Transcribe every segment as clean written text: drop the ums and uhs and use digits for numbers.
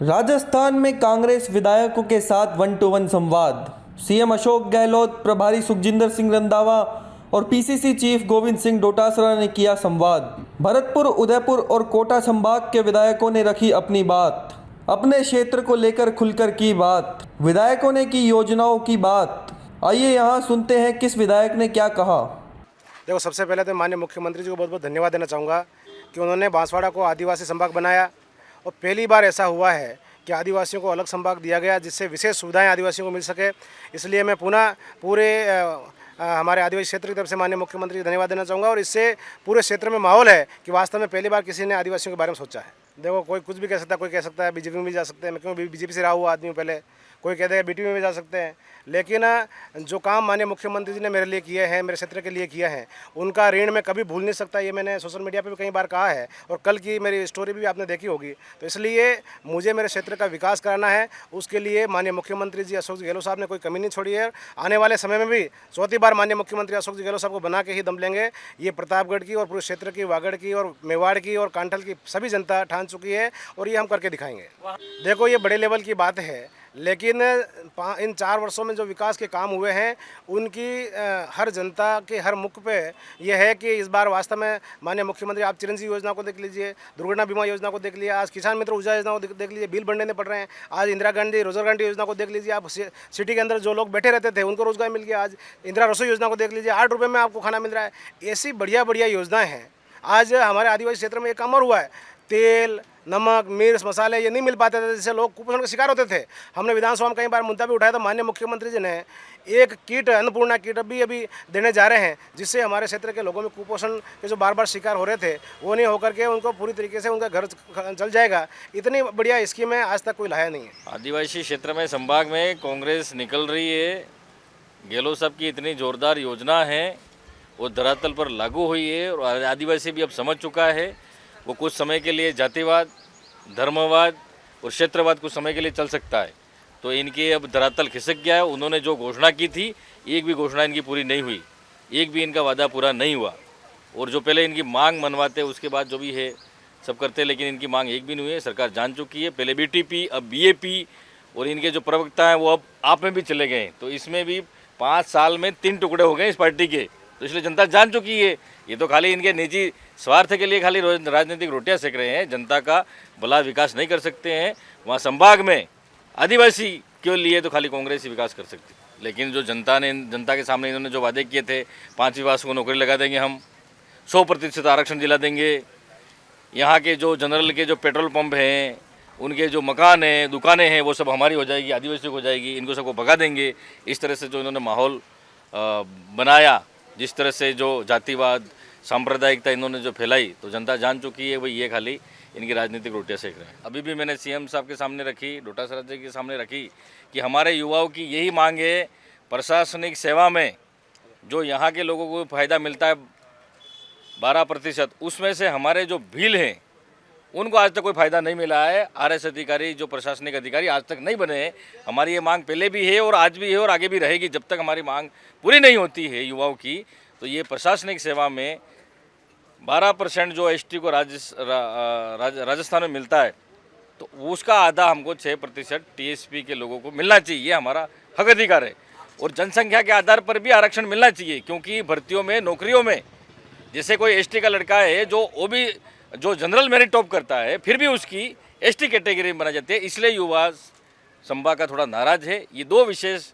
राजस्थान में कांग्रेस विधायकों के साथ 1-to-1 संवाद। सीएम अशोक गहलोत, प्रभारी सुखजिंदर सिंह रंधावा और पीसीसी चीफ गोविंद सिंह डोटासरा ने किया संवाद। भरतपुर, उदयपुर और कोटा संभाग के विधायकों ने रखी अपनी बात, अपने क्षेत्र को लेकर खुलकर की बात। विधायकों ने की योजनाओं की बात। आइए यहाँ सुनते हैं किस विधायक ने क्या कहा। देखो, सबसे पहले तो माननीय मुख्यमंत्री जी को बहुत बहुत धन्यवाद देना चाहूँगा कि उन्होंने बांसवाड़ा को आदिवासी संभाग बनाया और पहली बार ऐसा हुआ है कि आदिवासियों को अलग संभाग दिया गया जिससे विशेष सुविधाएं आदिवासियों को मिल सके। इसलिए मैं पुनः पूरे हमारे आदिवासी क्षेत्र की तरफ से माननीय मुख्यमंत्री को धन्यवाद देना चाहूँगा। और इससे पूरे क्षेत्र में माहौल है कि वास्तव में पहली बार किसी ने आदिवासियों के बारे में सोचा है। देखो, कोई कुछ भी कह सकता है, कोई कह सकता है बीजेपी में भी जा सकते हैं, मैं क्यों बीजेपी से रहा हुआ आदमी हूँ पहले, कोई कहते हैं बीटीपी में भी जा सकते हैं, लेकिन जो काम माननीय मुख्यमंत्री जी ने मेरे लिए किए हैं, मेरे क्षेत्र के लिए किया है, उनका ऋण मैं कभी भूल नहीं सकता। ये मैंने सोशल मीडिया पे भी कई बार कहा है और कल की मेरी स्टोरी भी आपने देखी होगी। तो इसलिए मुझे मेरे क्षेत्र का विकास कराना है, उसके लिए माननीय मुख्यमंत्री जी अशोक जी गहलोत साहब ने कोई कमी नहीं छोड़ी है। आने वाले समय में भी चौथी बार माननीय मुख्यमंत्री अशोक जी गहलोत साहब को बना के ही दम लेंगे। ये प्रतापगढ़ की और पूरे क्षेत्र की, वागड़ की और मेवाड़ की और कांठल की सभी जनता ठान चुकी है और ये हम करके दिखाएंगे। देखो, ये बड़े लेवल की बात है, लेकिन इन 4 वर्षों में जो विकास के काम हुए हैं उनकी हर जनता के हर मुख पे यह है कि इस बार वास्तव में माननीय मुख्यमंत्री, आप चिरंजीवी योजना को देख लीजिए, दुर्घटना बीमा योजना को देख लीजिए, आज किसान मित्र ऊर्जा योजना को देख लीजिए, बिल बढ़ने पड़ रहे हैं। आज इंदिरा गांधी रोजगार गारंटी योजना को देख लीजिए, आप सिटी के अंदर जो लोग बैठे रहते थे उनको रोजगार मिल गया। आज इंदिरा रसोई योजना को देख लीजिए, 8 रुपये में आपको खाना मिल रहा है। ऐसी बढ़िया बढ़िया योजनाएँ हैं। आज हमारे आदिवासी क्षेत्र में एक काम और हुआ है, तेल, नमक, मिर्च, मसाले ये नहीं मिल पाते थे, जिससे लोग कुपोषण का शिकार होते थे। हमने विधानसभा में कई बार मुद्दा भी उठाया था। माननीय मुख्यमंत्री जी ने एक किट, अन्नपूर्णा किट अभी देने जा रहे हैं, जिससे हमारे क्षेत्र के लोगों में कुपोषण के जो बार बार शिकार हो रहे थे वो नहीं होकर के उनको पूरी तरीके से उनका घर चल जाएगा। इतनी बढ़िया स्कीम है, आज तक कोई लाया नहीं है। आदिवासी क्षेत्र में संभाग में कांग्रेस निकल रही है। गहलोत साहब की इतनी जोरदार योजना है वो धरातल पर लागू हुई है और आदिवासी भी अब समझ चुका है। वो कुछ समय के लिए जातिवाद, धर्मवाद और क्षेत्रवाद कुछ समय के लिए चल सकता है, तो इनके अब धरातल खिसक गया है। उन्होंने जो घोषणा की थी, एक भी घोषणा इनकी पूरी नहीं हुई, एक भी इनका वादा पूरा नहीं हुआ। और जो पहले इनकी मांग मनवाते उसके बाद जो भी है सब करते, लेकिन इनकी मांग एक भी नहीं हुई है। सरकार जान चुकी है, पहले बीटीपी, अब बीएपी, और इनके जो प्रवक्ता हैं वो अब आप में भी चले गए। तो इसमें भी 5 साल में 3 टुकड़े हो गए इस पार्टी के। तो इसलिए जनता जान चुकी है। ये तो खाली इनके निजी स्वार्थ के लिए खाली राजनीतिक रोटियां सेक रहे हैं, जनता का भला विकास नहीं कर सकते हैं। वहाँ संभाग में आदिवासी के लिए तो खाली कांग्रेस ही विकास कर सकती है। लेकिन जो जनता के सामने इन्होंने जो वादे किए थे, 5वीं वास को नौकरी लगा देंगे, हम 100% आरक्षण दिला देंगे, यहाँ के जो जनरल के जो पेट्रोल पंप हैं, उनके जो मकान हैं, दुकानें हैं, वो सब हमारी हो जाएगी, आदिवासियों को हो जाएगी, इनको सबको भगा देंगे। इस तरह से जो इन्होंने माहौल बनाया, जिस तरह से जो जातिवाद, सांप्रदायिकता इन्होंने जो फैलाई, तो जनता जान चुकी है वही ये खाली इनकी राजनीतिक रोटियां सेक रहे हैं। अभी भी मैंने सीएम साहब के सामने रखी, डोटासरा जी के सामने रखी कि हमारे युवाओं की यही मांग है, प्रशासनिक सेवा में जो यहाँ के लोगों को फ़ायदा मिलता है 12%, उसमें से हमारे जो भील हैं उनको आज तक कोई फ़ायदा नहीं मिला है। आरएस अधिकारी, जो प्रशासनिक अधिकारी आज तक नहीं बने हैं। हमारी ये मांग पहले भी है और आज भी है और आगे भी रहेगी। जब तक हमारी मांग पूरी नहीं होती है युवाओं की, तो ये प्रशासनिक सेवा में 12% जो एसटी को राजस्थान में मिलता है, तो उसका आधा हमको 6% टीएसपी के लोगों को मिलना चाहिए। ये हमारा हक अधिकार है। और जनसंख्या के आधार पर भी आरक्षण मिलना चाहिए, क्योंकि भर्तियों में, नौकरियों में, जैसे कोई एसटी का लड़का है जो जनरल मेरिट टॉप करता है, फिर भी उसकी एसटी कैटेगरी में बना जाती है। इसलिए युवा संभाग का थोड़ा नाराज है। ये 2 विशेष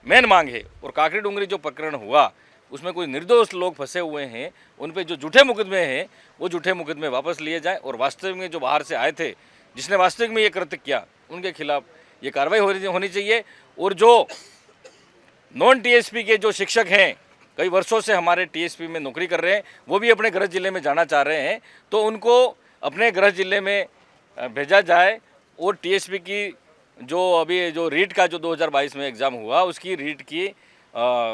मेन मांग है। और काकरी डूंगरी जो प्रकरण हुआ, उसमें कोई निर्दोष लोग फंसे हुए हैं, उन पे जो झूठे मुकदमे हैं वो झूठे मुकदमे वापस लिए जाएं और वास्तविक में जो बाहर से आए थे, जिसने वास्तविक में ये कृत्य किया, उनके खिलाफ ये कार्रवाई होनी चाहिए। और जो नॉन टीएसपी के जो शिक्षक हैं, कई वर्षों से हमारे टीएसपी में नौकरी कर रहे हैं, वो भी अपने गृह जिले में जाना चाह रहे हैं, तो उनको अपने गृह जिले में भेजा जाए। और टीएसपी की जो रीट का जो 2022 में एग्ज़ाम हुआ, उसकी रीट की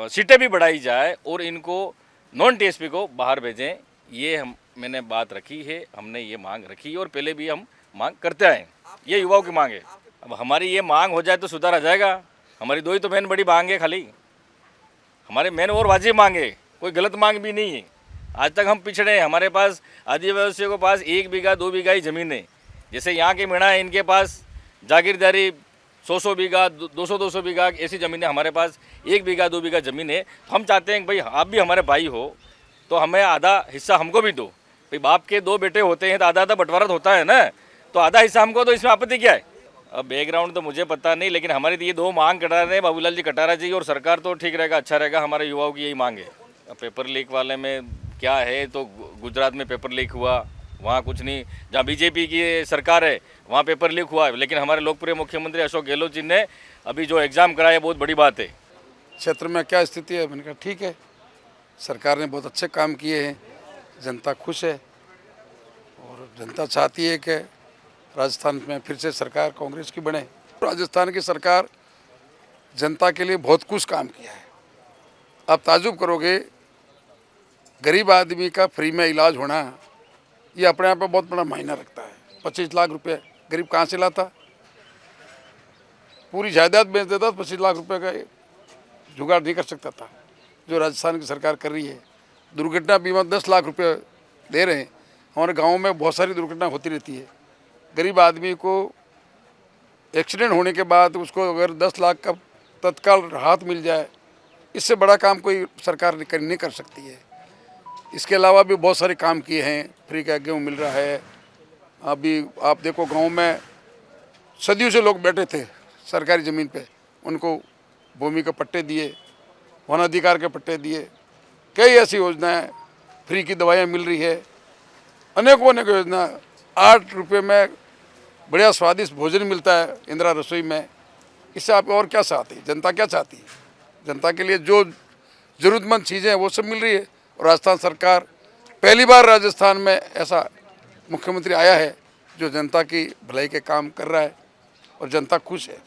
सीटें भी बढ़ाई जाए और इनको नॉन टीएसपी को बाहर भेजें। ये मैंने बात रखी है, हमने ये मांग रखी और पहले भी हम मांग करते आए। ये युवाओं की मांग है। अब हमारी ये मांग हो जाए तो सुधार आ जाएगा। हमारी 2 ही तो मेन बड़ी मांग है, खाली हमारे मेन और वाजिब मांग है, कोई गलत मांग भी नहीं है। आज तक हम पिछड़े हैं। हमारे पास आदिवासियों के पास 1 बीघा 2 बीघा ही ज़मीन है। जैसे यहाँ के मीणा है, इनके पास जागीरदारी 100 बीघा 200 बीघा ऐसी ज़मीनें हमारे पास, 1 बीघा 2 बीघा ज़मीन है। तो हम चाहते हैं कि भाई आप भी हमारे भाई हो तो हमें आधा हिस्सा हमको भी दो। भाई बाप के 2 बेटे होते हैं तो आधा आधा बंटवारा तो होता है ना, तो आधा हिस्सा हमको, तो इसमें आपत्ति क्या है? अब बैकग्राउंड तो मुझे पता नहीं, लेकिन हमारी तो ये 2 मांग कटा रहे हैं बाबूलाल जी कटारा जी, और सरकार तो ठीक रहेगा, अच्छा रहेगा, हमारे युवाओं की यही मांग है। अब पेपर लीक वाले में क्या है, तो गुजरात में पेपर लीक हुआ, वहाँ कुछ नहीं। जहाँ बीजेपी की सरकार है वहाँ पेपर लीक हुआ, लेकिन हमारे लोकप्रिय मुख्यमंत्री अशोक गहलोत जी ने अभी जो एग्ज़ाम कराया बहुत बड़ी बात है। क्षेत्र में क्या स्थिति है, मैंने कहा ठीक है, सरकार ने बहुत अच्छे काम किए हैं, जनता खुश है और जनता चाहती है कि राजस्थान में फिर से सरकार कांग्रेस की बने। राजस्थान की सरकार जनता के लिए बहुत कुछ काम किया है। आप ताजुब करोगे, गरीब आदमी का फ्री में इलाज होना ये अपने आप में बहुत बड़ा मायना रखता है। 25 लाख रुपए गरीब कहाँ से लाता? पूरी जायदाद बेच देता, 25 लाख रुपए का जुगाड़ नहीं कर सकता था, जो राजस्थान की सरकार कर रही है। दुर्घटना बीमा 10 लाख रुपए दे रहे हैं। हमारे गाँव में बहुत सारी दुर्घटना होती रहती है। गरीब आदमी को एक्सीडेंट होने के बाद उसको अगर 10 लाख का तत्काल राहत मिल जाए, इससे बड़ा काम कोई सरकार नहीं कर सकती है। इसके अलावा भी बहुत सारे काम किए हैं, फ्री का गेहूँ मिल रहा है। अभी आप देखो, गांव में सदियों से लोग बैठे थे सरकारी ज़मीन पे, उनको भूमि के पट्टे दिए, वनाधिकार के पट्टे दिए। कई ऐसी योजनाएं, फ्री की दवाइयाँ मिल रही है, अनेकों अनेक योजना। 8 रुपये में बढ़िया स्वादिष्ट भोजन मिलता है इंदिरा रसोई में। इससे आप और क्या चाहती है? जनता क्या चाहती है? जनता के लिए जो ज़रूरतमंद चीज़ें हैं वो सब मिल रही है। और राजस्थान सरकार, पहली बार राजस्थान में ऐसा मुख्यमंत्री आया है जो जनता की भलाई के काम कर रहा है और जनता खुश है।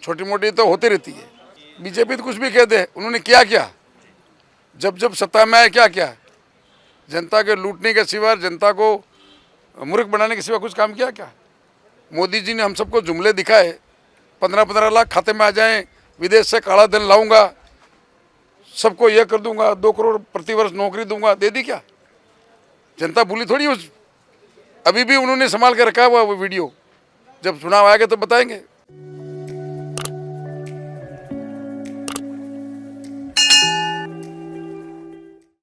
छोटी मोटी तो होती रहती है, बीजेपी तो कुछ भी कह दे, उन्होंने क्या किया? जब सत्ता में आए क्या किया? जनता के लूटने के सिवा, जनता को मूर्ख बनाने के सिवा कुछ काम किया क्या? मोदी जी ने हम सबको जुमले दिखाए, 15-15 लाख खाते में आ जाएं, विदेश से काला धन लाऊंगा, सबको यह कर दूंगा, 2 करोड़ प्रतिवर्ष नौकरी दूंगा, दे दी क्या? जनता भूली थोड़ी। उस अभी भी उन्होंने संभाल के रखा हुआ वो वीडियो, जब चुनाव आएगा तो बताएंगे।